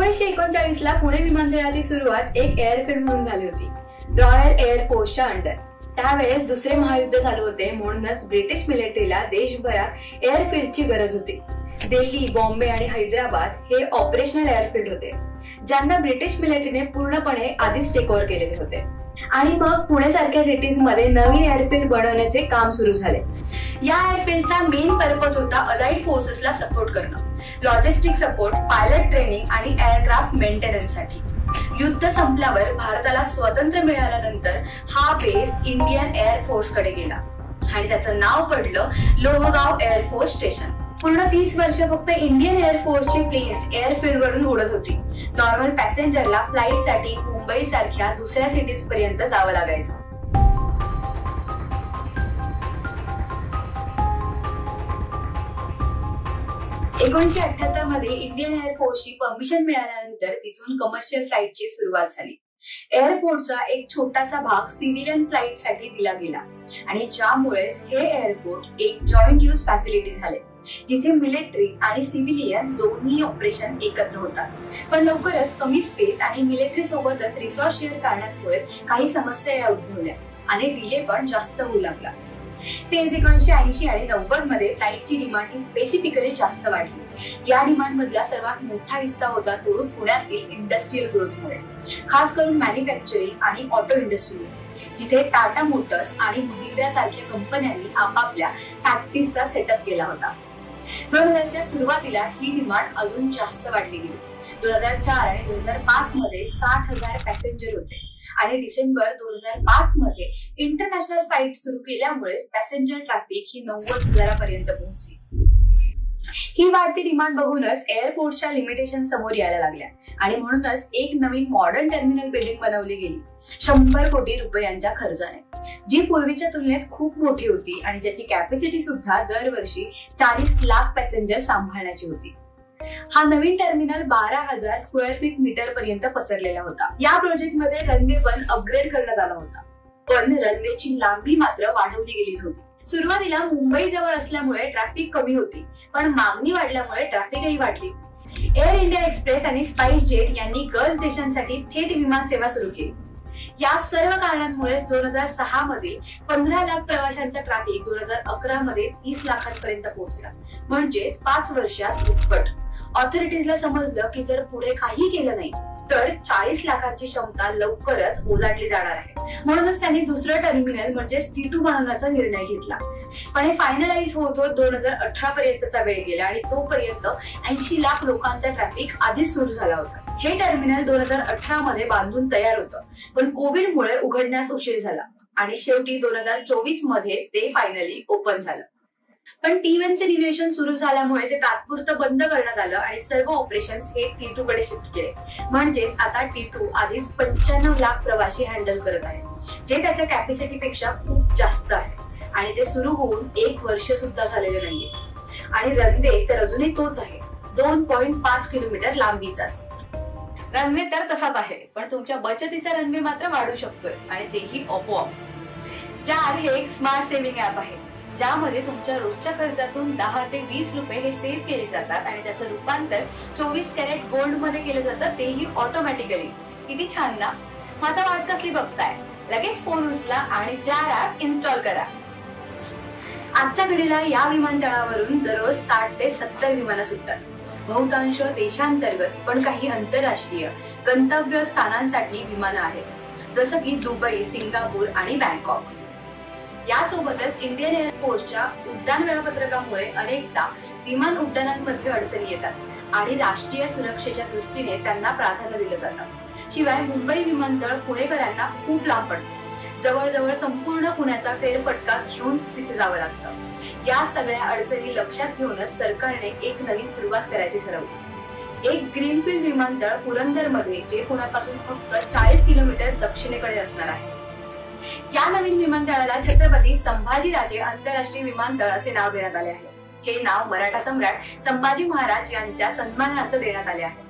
1939 ला पुणे विमानतळाची सुरुवात एक एअरफील्ड म्हणून झाली होती, रॉयल एअर फोर्सच्या अंडर. त्यावेळेस दुसरे महायुद्ध चालू होते, म्हणूनच ब्रिटिश मिलिटरीला देशभरात एअरफील्डची गरज होती. दिल्ली, बॉम्बे आणि हैदराबाद हे ऑपरेशनल एअरफील्ड होते, ज्यांना ब्रिटिश मिलिटरीने पूर्णपणे आधीच टेक ओव्हर केलेले होते. आणि मग पुणे सारख्या सिटीज मध्ये नवीन एअरफील्ड बनवण्याचे काम सुरू झाले. या एअरफील्डचा मेन पर्पज होता अलाइड फोर्सेसला सपोर्ट करणं, लॉजिस्टिक सपोर्ट, पायलट ट्रेनिंग आणि एअरक्राफ्ट मेंटेनन्स साठी. युद्ध संपल्यावर भारताला स्वातंत्र्य मिळाल्यानंतर हा बेस इंडियन एअर फोर्स कडे गेला आणि त्याचं नाव पडलं लोहगाव एअरफोर्स स्टेशन. पूर्ण 30 वर्ष फक्त इंडियन एअर फोर्सचे प्लेन्स एअरफील्ड वरून उडत होती. नॉर्मल पॅसेंजरला फ्लाईट साठी मुंबई सारख्या दुसऱ्या सिटीज पर्यंत जावं लागायचं. (1978) मध्ये इंडियन एअर फोर्सची परमिशन मिळाल्यानंतर तिथून कमर्शियल फ्लाईटची सुरुवात झाली. एअरपोर्टचा एक छोटासा भाग सिव्हिलियन फ्लाईट साठी दिला गेला आणि ज्यामुळेच हे एअरपोर्ट एक जॉईंट यूज फॅसिलिटी झाले, जिथे मिलिटरी आणि सिव्हिलियन दोन्ही ऑपरेशन एकत्र होतात. पण लवकरच कमी स्पेस आणि मिलिटरी सोबतच रिसोर्स शेअर करण्यामुळे काही समस्या उद्भवल्या आणि डिले पण जास्त होऊ लागला. ते 1980 आणि 90 मध्ये फ्लाईटची डिमांड ही स्पेसिफिकली जास्त वाढली. या डिमांड मधला सर्वात मोठा हिस्सा होता तो पुण्यातील इंडस्ट्रियल ग्रोथमुळे, खास करून मॅन्युफॅक्चरिंग आणि ऑटो इंडस्ट्री, जिथे टाटा मोटर्स आणि महिंद्रा सारख्या कंपन्यांनी आपापल्या फॅक्टरीजचा सेटअप केला होता. 2000च्या सुरुवातीला ही डिमांड अजून जास्त वाढली गेली. 2004 आणि 2005 मध्ये 60,000 पॅसेंजर होते आणि डिसेंबर 2005 मध्ये इंटरनॅशनल फ्लाईट सुरू केल्यामुळे पॅसेंजर ट्रॅफिक ही 90,000 पर्यंत पोहोचली. ही वाढती डिमांड बघूनच एअरपोर्टच्या लिमिटेशन समोर यायला लागल्या आणि म्हणूनच एक नवीन मॉडर्न टर्मिनल बिल्डिंग बनवली गेली 100 कोटी रुपयांच्या खर्चाने, जी पूर्वीच्या तुलनेत खूप मोठी होती आणि ज्याची कॅपॅसिटी सुद्धा दरवर्षी 40 लाख पॅसेंजर सांभाळण्याची होती. हा नवीन टर्मिनल 12,000 स्क्वेअर फीट मीटर पर्यंत पसरलेला होता. या प्रोजेक्ट मध्ये रनवे 1 अपग्रेड करण्यात आला होता, पण रनवेची लांबी मात्र वाढवली गेली होती. सुरुवातीला मुंबई जवळ असल्यामुळे ट्रॅफिक कमी होती, पण मागणी वाढल्यामुळे ट्रॅफिकही वाढली. एअर इंडिया एक्सप्रेस आणि स्पाइस जेट यांनी गल्फ देशांसाठी थेट विमान सेवा सुरू केली. या सर्व कारणांमुळे 2006 मधील 15 लाख प्रवाशांचा ट्रॅफिक 2011 मध्ये 30 लाखांपर्यंत पोहोचला, म्हणजेच 5 वर्षात दुप्पट. ऑथॉरिटीजला समजलं की जर पुढे काही केलं नाही तर 40 लाखांची क्षमता लवकरच ओलांडली जाणार आहे. म्हणूनच त्यांनी दुसरं टर्मिनल म्हणजे T2 बनवण्याचा निर्णय घेतला. पण हे फायनलाइज होत 2018 पर्यंतचा वेळ गेला आणि तोपर्यंत 80 लाख लोकांचा ट्रॅफिक आधीच सुरू झाला होता. हे टर्मिनल 2018 मध्ये बांधून तयार होतं, पण कोविडमुळे उघडण्यास उशीर झाला आणि शेवटी 2024 मध्ये ते फायनली ओपन झालं. पण T1चे रिनोव्हेशन सुरू झाल्यामुळे ते तात्पुरतं बंद करण्यात आलं आणि सर्व ऑपरेशन्स हे T2 कडे शिफ्ट केले. म्हणजेच आता T2 आधीच 95 लाख प्रवासी हँडल करत आहे, जे त्याच्या कॅपॅसिटी पेक्षा खूप जास्त आहे आणि ते सुरू होऊन 1 वर्ष सुद्धा झालेले नाहीये. आणि रनवे तर अजूनही तोच आहे, 2.5 किलोमीटर लांबीचाच. रनवे तर तसाच आहे, पण तुमच्या बचतीचा रनवे मात्र वाढू शकतोय आणि तेही आपोआप. जार हे एक स्मार्ट सेव्हिंग ऍप आहे, ज्यामध्ये तुमच्या रोजच्या खर्चातून 10 ते 20 रुपये हे सेव्ह केले जातात आणि त्याचं रूपांतर 24 कॅरेट गोल्ड मध्ये केलं जातं, तेही ऑटोमॅटिकली. किती छान ना? मग आता वाट कसली बघताय? लगेच फोन उचला आणि जार ऍप इन्स्टॉल करा. आजच्या घडीला या विमानतळावरून दररोज 60 ते 70 विमानं सुटतात. बहुतांश देशांतर्गत, पण काही आंतरराष्ट्रीय गंतव्य स्थानांसाठी विमानं आहेत, जसं की दुबई, सिंगापूर आणि बँकॉक. यासोबतच इंडियन एअर फोर्सच्या उड्डाण वेळापत्रकामुळे अनेकदा विमान उड्डाणांमध्ये अडचणी येतात आणि राष्ट्रीय सुरक्षेच्या दृष्टीने त्यांना प्राधान्य दिलं जातं. शिवाय मुंबई विमानतळ पुणेकरांना खूप लांब पडतं. जवळजवळ संपूर्ण पुण्याचा फेरफटका घेऊन तिथे जावं लागतं. या सगळ्या अडचणी लक्षात घेऊनच सरकारने एक नवीन सुरुवात करायची ठरवली. एक ग्रीनफील्ड विमानतळ पुरंदर मध्ये, जे पुण्यापासून फक्त 40 किलोमीटर दक्षिणेकडे असणार आहे. या नवीन विमानतळाला छत्रपती संभाजीराजे आंतरराष्ट्रीय विमानतळ असे नाव देण्यात आले आहे. हे नाव मराठा सम्राट संभाजी महाराज यांच्या सन्मानार्थ देण्यात आले आहे,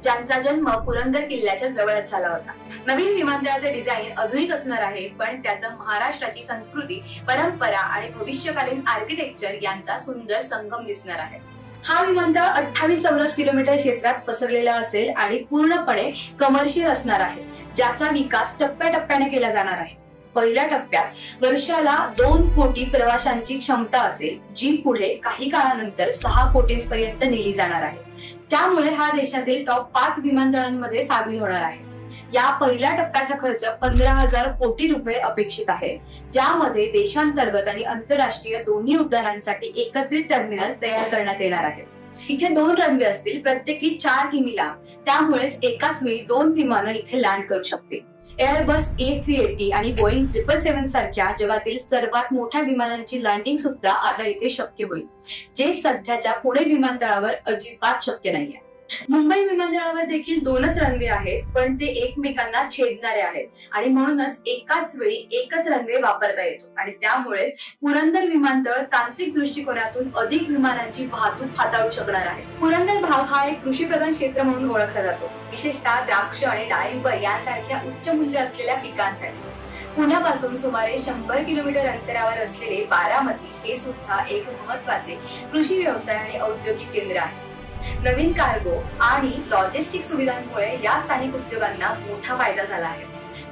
ज्यांचा जन्म पुरंदर किल्ल्याच्या जवळच झाला होता. नवीन विमानतळाचे डिझाईन आधुनिक असणार आहे, पण त्याचा महाराष्ट्राची संस्कृती, परंपरा आणि भविष्यकालीन आर्किटेक्चर यांचा सुंदर संगम दिसणार आहे. हा विमानतळ 28 चौरस किलोमीटर क्षेत्रात पसरलेला असेल आणि पूर्णपणे कमर्शियल असणार आहे, ज्याचा विकास टप्प्याटप्प्याने केला जाणार आहे। पहिल्या टप्प्यात वर्षाला 2 कोटी प्रवाशांची क्षमता असेल, जी पुढे काही काळानंतर 6 कोटींपर्यंत नेली जाणार आहे। त्यामुळे हा देशातील टॉप 5 विमानतळांमध्ये सामील होणार आहे। या पहिल्या टप्प्याचा खर्च 15,000 कोटी रुपये अपेक्षित आहे, ज्यामध्ये देशांतर्गत आणि आंतरराष्ट्रीय दोन्ही उड्डाणांसाठी एकत्रित टर्मिनल तयार करण्यात येणार आहे। इथे 2 रनवे असतील, प्रत्येकी 4 किमी लांब, त्यामुळेच एकाच वेळी 2 विमानं इथे लँड करू शकतील। एअरबस A380 आणि बोईंग 777 सारख्या जगातील सर्वात मोठ्या विमानांची लँडिंग सुद्धा आता इथे शक्य होईल, जे सध्याच्या पुणे विमानतळावर अजिबात शक्य नाहीये। मुंबई विमानतळावर देखील 2च रनवे आहेत, पण ते एकमेकांना छेदणारे आहेत आणि म्हणूनच एकाच वेळी एकच रनवे वापरता येतो आणि त्यामुळेच पुरंदर विमानतळ तांत्रिक दृष्टिकोनातून अधिक विमानांची वाहतूक हाताळू शकणार आहे। पुरंदर भाग हा एक कृषीप्रधान क्षेत्र म्हणून ओळखला जातो, विशेषतः द्राक्ष आणि डाळिंब यांसारख्या उच्च मूल्य असलेल्या पिकांसाठी। पुण्यापासून सुमारे 100 किलोमीटर अंतरावर असलेले बारामती हे सुद्धा एक महत्त्वाचे कृषी व्यवसाय आणि औद्योगिक केंद्र आहे। नवीन कार्गो आणि लॉजिस्टिक सुविधांमुळे या स्थानिक उद्योगांना मोठा फायदा झाला आहे।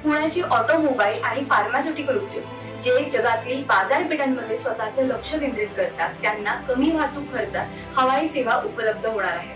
पुण्याची ऑटोमोबाईल आणि फार्मास्युटिकल उद्योग, जे जगातील बाजारपेठांमध्ये स्वतःचे लक्ष केंद्रित करतात, त्यांना कमी वाहतूक खर्चात हवाई सेवा उपलब्ध होणार आहे।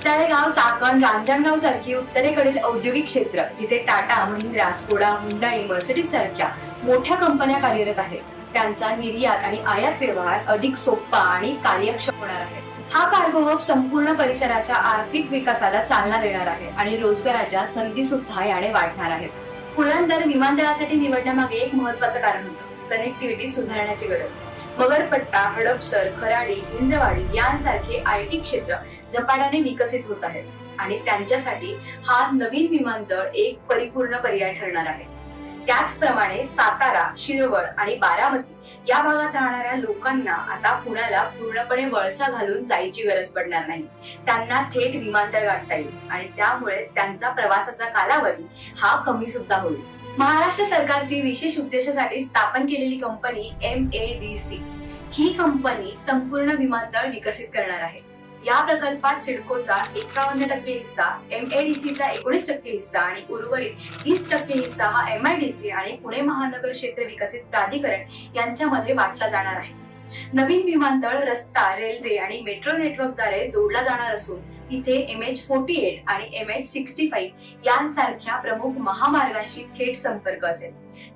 तळेगाव, चाकण, रांजणगाव सारखी उत्तरेकडील औद्योगिक क्षेत्र, जिथे Tata, Mahindra, Skoda, Hyundai, Mercedes सारख्या मोठ्या कंपन्या कार्यरत आहेत, त्यांचा निर्यात आणि आयात व्यवहार अधिक सोपा आणि कार्यक्षम होणार आहे। हा कार्गो हब संपूर्ण परिसराच्या आर्थिक विकासाला चालना देणार आहे आणि रोजगाराच्या संधी सुद्धा याने वाढणार आहेत। पुरंदर विमानतळासाठी निवडण्यामागे एक महत्त्वाचं कारण होतं कनेक्टिव्हिटी सुधारण्याची गरज। मगरपट्टा, हडपसर, खराडी, हिंजवाडी यांसारखे IT क्षेत्र झपाट्याने विकसित होत आहेत आणि त्यांच्यासाठी हा नवीन विमानतळ एक परिपूर्ण पर्याय ठरणार आहे। त्याचप्रमाणे सातारा, शिरवळ आणि बारामती या भागात राहणाऱ्या लोकांना आता पुण्याला पूर्णपणे वळसा घालून जायची गरज पडणार नाही। त्यांना थेट विमानतळ गाठता येईल आणि त्यामुळे त्यांचा प्रवासाचा कालावधी हा कमी सुद्धा होईल। महाराष्ट्र सरकारची विशेष उद्देशासाठी स्थापन केलेली कंपनी MADC ही कंपनी संपूर्ण विमानतळ विकसित करणार आहे। या प्रकल्पात सिडकोचा 51% हिस्सा, MADCचा 19% हिस्सा आणि उर्वरित 30% हिस्सा हा MIDC आणि पुणे महानगर क्षेत्र विकसित प्राधिकरण यांच्यामध्ये वाटला जाणार आहे। नवीन विमानतळ रस्ता, रेल्वे आणि मेट्रो नेटवर्कद्वारे जोडला जाणार असून तिथे MH48 आणि MH65 यांसारख्या प्रमुख महामार्गांशी थेट संपर्क असेल।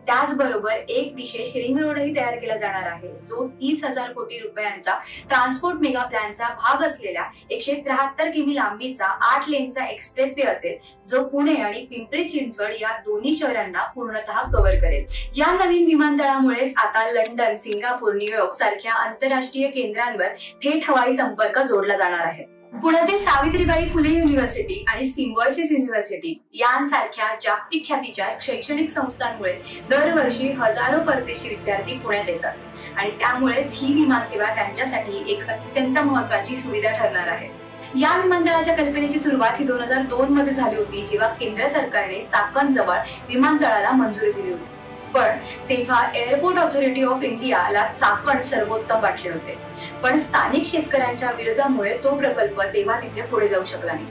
त्याचबरोबर एक विशेष रिंग रोडही तयार केला जाणार आहे, जो 30,000 कोटी रुपयांचा ट्रान्सपोर्ट मेगा प्लॅनचा भाग असलेल्या 173 किमी लांबीचा 8 लेनचा एक्सप्रेसवे असेल, जो पुणे आणि पिंपरी चिंचवड या दोन्ही शहरांना पूर्णतः कव्हर करेल। या नवीन विमानतळामुळेच आता लंडन, सिंगापूर, न्यूयॉर्क सारख्या आंतरराष्ट्रीय केंद्रांवर थेट हवाई संपर्क जोडला जाणार आहे। पुण्यातील सावित्रीबाई फुले युनिव्हर्सिटी आणि सिम्बायोसिस युनिव्हर्सिटी यांसारख्या जागतिक ख्यातीच्या शैक्षणिक संस्थांमुळे दरवर्षी हजारो परदेशी विद्यार्थी पुण्यात येतात आणि त्यामुळेच ही विमानसेवा त्यांच्यासाठी एक अत्यंत महत्त्वाची सुविधा ठरणार आहे। या विमानतळाच्या कल्पनेची सुरुवात ही 2002 मध्ये झाली होती, जेव्हा केंद्र सरकारने चाकण जवळ विमानतळाला मंजुरी दिली होती। पण तेव्हा एअरपोर्ट ऑथॉरिटी ऑफ इंडियाला चाकण सर्वोत्तम वाटले होते, पण स्थानिक शेतकऱ्यांच्या विरोधामुळे तो प्रकल्प तेव्हा तिथे पुढे जाऊ शकला नाही।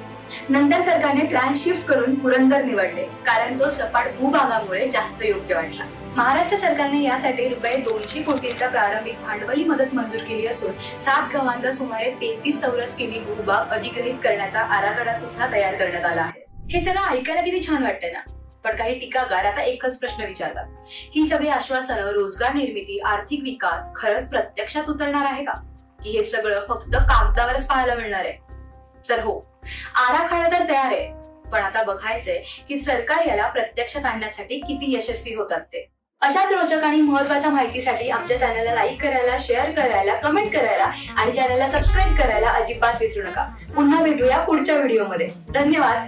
नंतर सरकारने प्लॅन शिफ्ट करून पुरंदर निवडले, कारण तो सपाट भूभागामुळे जास्त योग्य वाटला। महाराष्ट्र सरकारने यासाठी रुपये 200 कोटींचा प्रारंभिक भांडवली मदत मंजूर केली असून 7 गावांचा सुमारे 33 चौरस किमी भूभाग अधिग्रहित करण्याचा आराखडा सुद्धा तयार करण्यात आला आहे। हे सगळं ऐकायला किती छान वाटतंय ना, पण काही टीकाकार आता एकच प्रश्न विचारतात, ही सगळी आश्वासनं, रोजगार निर्मिती, आर्थिक विकास खरंच प्रत्यक्षात उतरणार आहे का, की हे सगळं फक्त कागदावरच पाहायला मिळणार आहे? तर हो, आराखडा तर तयार आहे, पण आता बघायचंय की सरकार याला प्रत्यक्षात आणण्यासाठी किती यशस्वी होतात ते। अशाच रोचक आणि महत्त्वाच्या माहितीसाठी आमच्या चॅनलला लाईक करायला, शेअर करायला, कमेंट करायला आणि चॅनलला सबस्क्राईब करायला अजिबात विसरू नका। पुन्हा भेटूया पुढच्या व्हिडिओमध्ये। धन्यवाद।